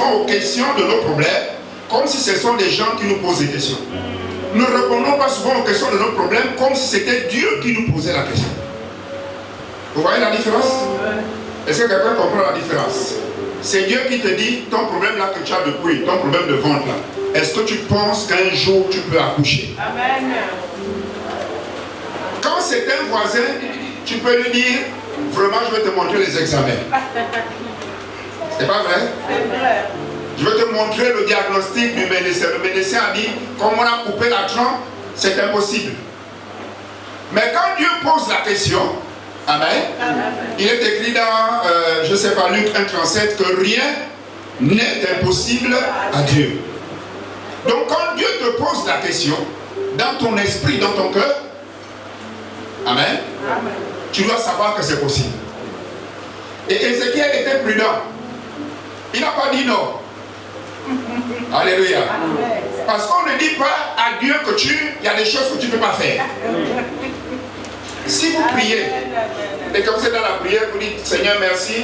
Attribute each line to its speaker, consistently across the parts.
Speaker 1: souvent aux questions de nos problèmes comme si ce sont des gens qui nous posent des questions. Nous ne répondons pas souvent aux questions de nos problèmes comme si c'était Dieu qui nous posait la question. Vous voyez la différence? Est-ce que quelqu'un comprend la différence? C'est Dieu qui te dit, ton problème là que tu as depuis, ton problème de ventre là, est-ce que tu penses qu'un jour tu peux accoucher? Amen. Quand c'est un voisin, tu peux lui dire, vraiment je vais te montrer les examens. C'est pas vrai? C'est vrai. Je vais te montrer le diagnostic du médecin. Le médecin a dit, comme on a coupé la trompe, c'est impossible. Mais quand Dieu pose la question, amen, il est écrit dans, je ne sais pas, Luc 1,37, que rien n'est impossible à Dieu. Donc quand Dieu te pose la question, dans ton esprit, dans ton cœur, amen, tu dois savoir que c'est possible. Et Ézéchiel était prudent. Il n'a pas dit non. Alléluia. Parce qu'on ne dit pas à Dieu que il y a des choses que tu ne peux pas faire. Si vous priez, et que vous êtes dans la prière, vous dites, Seigneur, merci,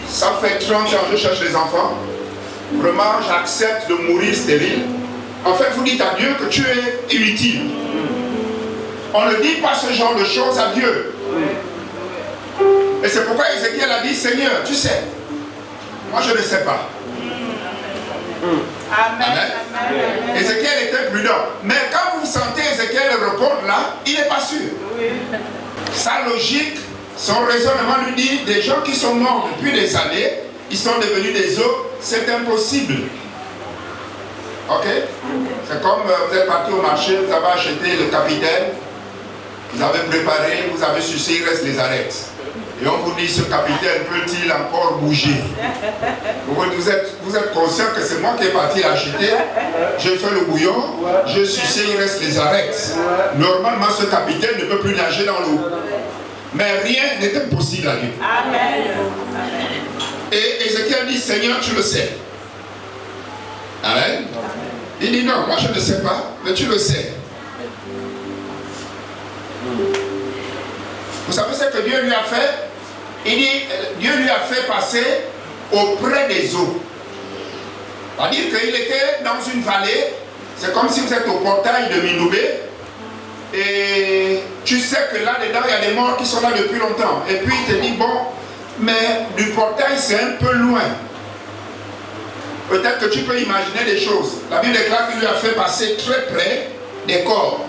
Speaker 1: ça fait 30 ans que je cherche les enfants, vraiment j'accepte de mourir stérile. En fait, vous dites à Dieu que tu es inutile. On ne dit pas ce genre de choses à Dieu. Et c'est pourquoi Ézéchiel a dit, Seigneur, tu sais, moi je ne sais pas. Amen. Amen. Ézéchiel était prudent. Mais quand vous sentez Ézéchiel répondre là, il n'est pas sûr. Oui. Sa logique, son raisonnement lui dit, des gens qui sont morts depuis des années, ils sont devenus des os, c'est impossible. Ok? C'est comme vous êtes parti au marché, vous avez acheté le capitaine, vous avez préparé, vous avez sucé, il reste les arêtes. Et on vous dit, ce capitaine peut-il encore bouger? Vous êtes conscient que c'est moi qui ai parti l'acheter, j'ai fait le bouillon, j'ai sucé, il reste les arêtes. Normalement, ce capitaine ne peut plus nager dans l'eau. Mais rien n'est impossible à Dieu. Amen. Et Ézéchiel dit, Seigneur, tu le sais. Amen. Il dit, non, moi je ne sais pas, mais tu le sais. Vous savez ce que Dieu lui a fait? Il dit, Dieu lui a fait passer auprès des eaux. C'est-à-dire qu'il était dans une vallée, c'est comme si vous êtes au portail de Minoubé, et tu sais que là-dedans, il y a des morts qui sont là depuis longtemps. Et puis il te dit, bon, mais du portail, c'est un peu loin. Peut-être que tu peux imaginer des choses. La Bible déclare qu'il lui a fait passer très près des corps.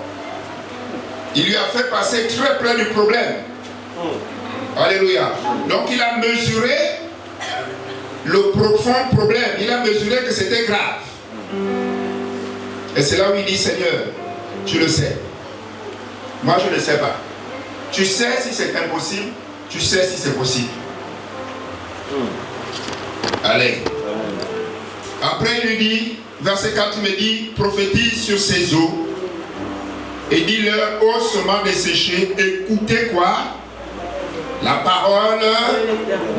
Speaker 1: Il lui a fait passer très près du problème. Alléluia. Donc il a mesuré le profond problème. Il a mesuré que c'était grave. Et c'est là où il dit, Seigneur, tu le sais. Moi je ne sais pas. Tu sais si c'est impossible, tu sais si c'est possible. Allez. Après il lui dit, verset 4, il me dit, prophétise sur ces eaux et dis-leur, ô semences desséchées, écoutez quoi? La parole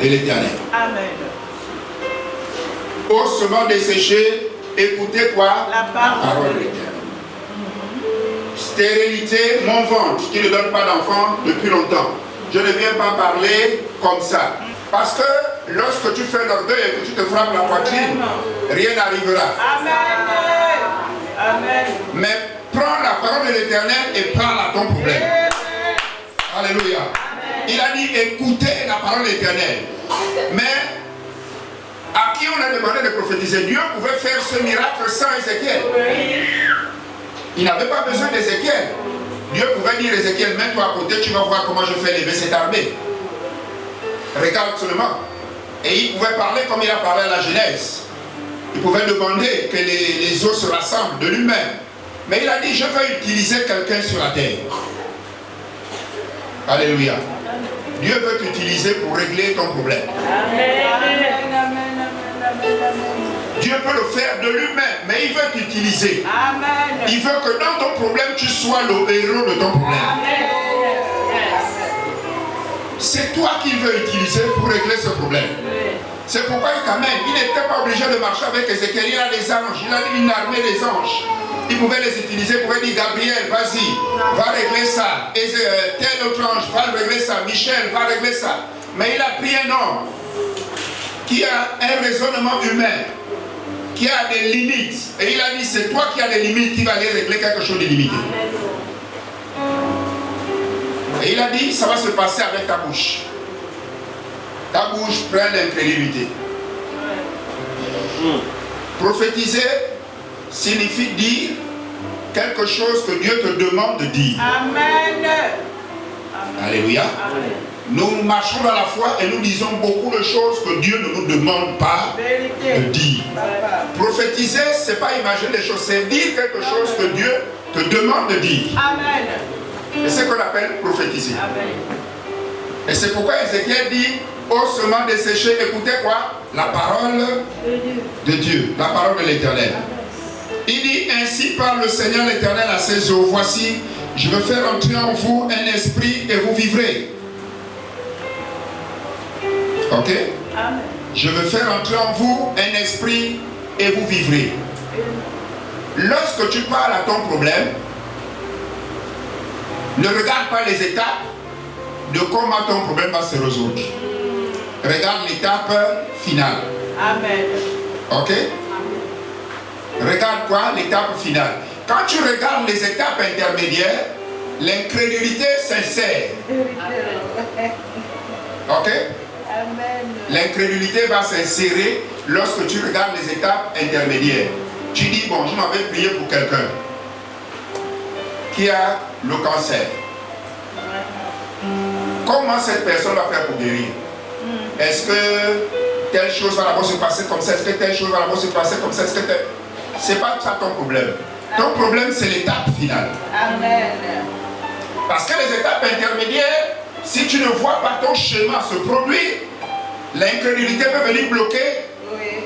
Speaker 1: de l'Éternel. Amen. Ô semences desséchées, écoutez quoi? La parole de l'Éternel. Stérilité, mon ventre qui ne donne pas d'enfant depuis longtemps. Je ne viens pas parler comme ça. Parce que lorsque tu fais l'orgueil et que tu te frappes la poitrine, rien n'arrivera. Amen. Amen. Mais prends la parole de l'Éternel et parle à ton problème. Alléluia. Il a dit écoutez la parole de l'Éternel. Mais à qui on a demandé de prophétiser? Dieu pouvait faire ce miracle sans Ézéchiel. Il n'avait pas besoin d'Ézéchiel. Dieu pouvait dire Ézéchiel, mets-toi à côté, tu vas voir comment je fais lever cette armée. Regarde seulement. Et il pouvait parler comme il a parlé à la Genèse. Il pouvait demander que les eaux se rassemblent de lui-même. Mais il a dit, je vais utiliser quelqu'un sur la terre. Alléluia. Dieu veut t'utiliser pour régler ton problème. Dieu peut le faire de lui-même, mais il veut t'utiliser. Il veut que dans ton problème, tu sois le héros de ton problème. C'est toi qu'il veut utiliser pour régler ce problème. C'est pourquoi il n'était pas obligé de marcher avec Ézéchiel. Il a des anges, il a une armée des anges. Il pouvait les utiliser, il pouvait dire Gabriel, vas-y, va régler ça. Et tel autre ange va régler ça. Michel va régler ça. Mais il a pris un homme qui a un raisonnement humain, qui a des limites. Et il a dit, c'est toi qui as des limites qui va aller régler quelque chose de limité. Et il a dit, ça va se passer avec ta bouche. Ta bouche prend l'incrédulité. Prophétiser signifie dire quelque chose que Dieu te demande de dire.
Speaker 2: Amen.
Speaker 1: Alléluia.
Speaker 2: Amen.
Speaker 1: Nous marchons dans la foi et nous disons beaucoup de choses que Dieu ne nous demande pas de dire. Prophétiser, ce n'est pas imaginer des choses, c'est dire quelque chose que Dieu te demande de dire.
Speaker 2: Amen.
Speaker 1: Et c'est ce qu'on appelle prophétiser.
Speaker 2: Amen.
Speaker 1: Et c'est pourquoi Ézéchiel dit, ô semences desséchées, écoutez quoi? La parole de Dieu, la parole de l'Éternel. Il dit, ainsi parle le Seigneur l'Éternel à ses eaux, voici, je veux faire entrer en vous un esprit et vous vivrez. Ok?
Speaker 2: Amen.
Speaker 1: Je veux faire entrer en vous un esprit et vous vivrez. Lorsque tu parles à ton problème, ne regarde pas les étapes de comment ton problème va se résoudre. Regarde l'étape finale.
Speaker 2: Amen.
Speaker 1: Ok? Regarde quoi? L'étape finale. Quand tu regardes les étapes intermédiaires, l'incrédulité s'insère. Ok? L'incrédulité va s'insérer lorsque tu regardes les étapes intermédiaires. Tu dis, bon, je m'avais prié pour quelqu'un qui a le cancer. Comment cette personne va faire pour guérir? Est-ce que telle chose va d'abord se passer comme ça? Est-ce que telle chose va d'abord se passer comme ça? C'est pas ça ton problème. Ton problème, c'est l'étape finale.
Speaker 2: Amen.
Speaker 1: Parce que les étapes intermédiaires, si tu ne vois pas ton schéma se produire, l'incrédulité peut venir bloquer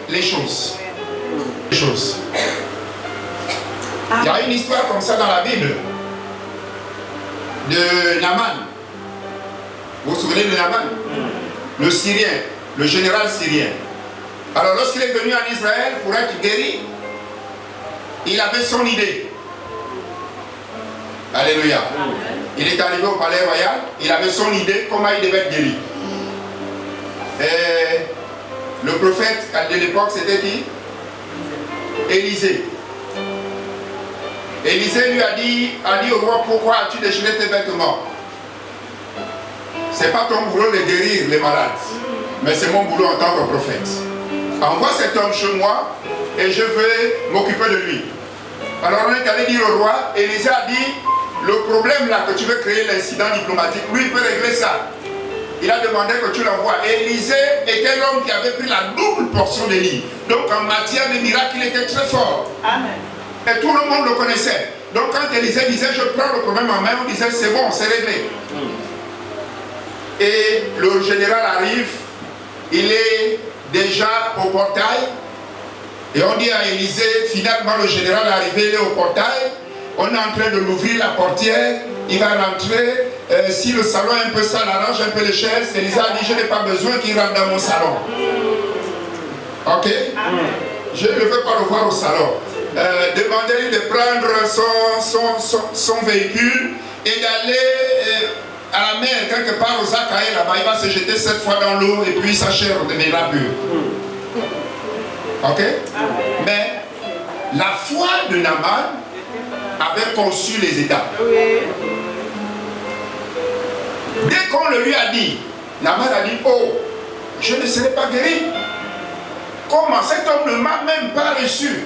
Speaker 1: les choses. Les choses. Il y a une histoire comme ça dans la Bible de Naaman. Vous vous souvenez de Naaman? Le Syrien, le général syrien. Alors lorsqu'il est venu en Israël pour être guéri, il avait son idée. Alléluia. Il est arrivé au palais royal, il avait son idée comment il devait être guéri. Et le prophète de l'époque, c'était qui? Élisée. Élisée lui a dit au roi, pourquoi as-tu déchiré tes vêtements? Ce n'est pas ton boulot de guérir les malades, mais c'est mon boulot en tant que prophète. Envoie cet homme chez moi et je vais m'occuper de lui. Alors on est allé dire au roi, Élisée a dit, le problème là que tu veux créer, l'incident diplomatique, lui il peut régler ça. Il a demandé que tu l'envoies. Élisée était l'homme qui avait pris la double portion d'Élie. Donc en matière de miracle, il était très fort.
Speaker 2: Amen.
Speaker 1: Et tout le monde le connaissait. Donc quand Élisée disait, je prends le problème en main, on disait, c'est bon, c'est réglé. Et le général arrive, il est déjà au portail. Et on dit à Élisée, finalement le général est arrivé, il est au portail. On est en train de l'ouvrir la portière, il va rentrer. Si le salon est un peu sale, arrange un peu les chaises. Élisée a dit, je n'ai pas besoin qu'il rentre dans mon salon. Ok? Je ne veux pas le voir au salon. Demandez-lui de prendre son véhicule et d'aller à la mer, quelque part aux Zakaï, là-bas. Il va se jeter 7 fois dans l'eau et puis sa chair deviendra pure. Ok? Mais la foi de Naaman avait conçu les étapes. Dès qu'on le lui a dit, Naaman a dit, oh, je ne serai pas guéri. Comment? Cet homme ne m'a même pas reçu.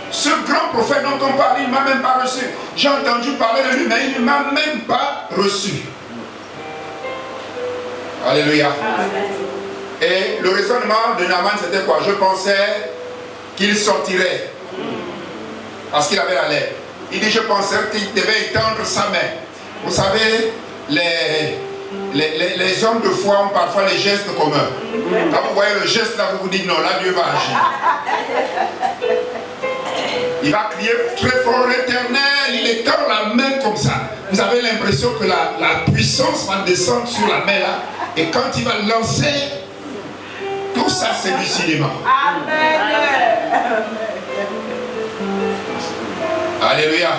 Speaker 1: Ce grand prophète dont on parle, il ne m'a même pas reçu. J'ai entendu parler de lui, mais il ne m'a même pas reçu. Alléluia. Et le raisonnement de Naaman, c'était quoi? Je pensais qu'il sortirait. Parce qu'il avait la lèpre. Il dit, je pensais qu'il devait étendre sa main. Vous savez, les hommes de foi ont parfois les gestes communs. Quand vous voyez le geste là, vous vous dites, non, là, Dieu va agir. Il va crier très fort, l'Éternel, il étend la main comme ça. Vous avez l'impression que la puissance va descendre sur la main là. Et quand il va lancer, tout ça c'est du cinéma. Amen. Alléluia.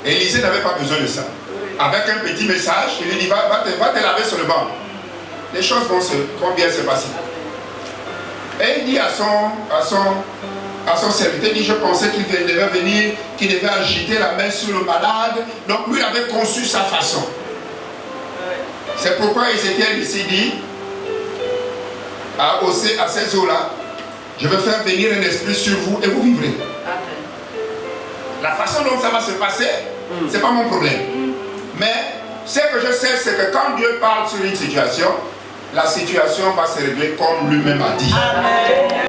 Speaker 1: Élisée n'avait pas besoin de ça. Avec un petit message, il lui dit, va te laver sur le banc. Les choses vont bien se passer. Et il dit à son serviteur, il dit, je pensais qu'il devait venir, qu'il devait agiter la main sur le malade. Donc lui, il avait conçu sa façon. C'est pourquoi Ézéchiel ici dit, à ces eaux-là, je vais faire venir un esprit sur vous et vous vivrez. La façon dont ça va se passer, ce n'est pas mon problème. Mais ce que je sais, c'est que quand Dieu parle sur une situation, la situation va se régler comme lui-même a dit.
Speaker 2: Amen.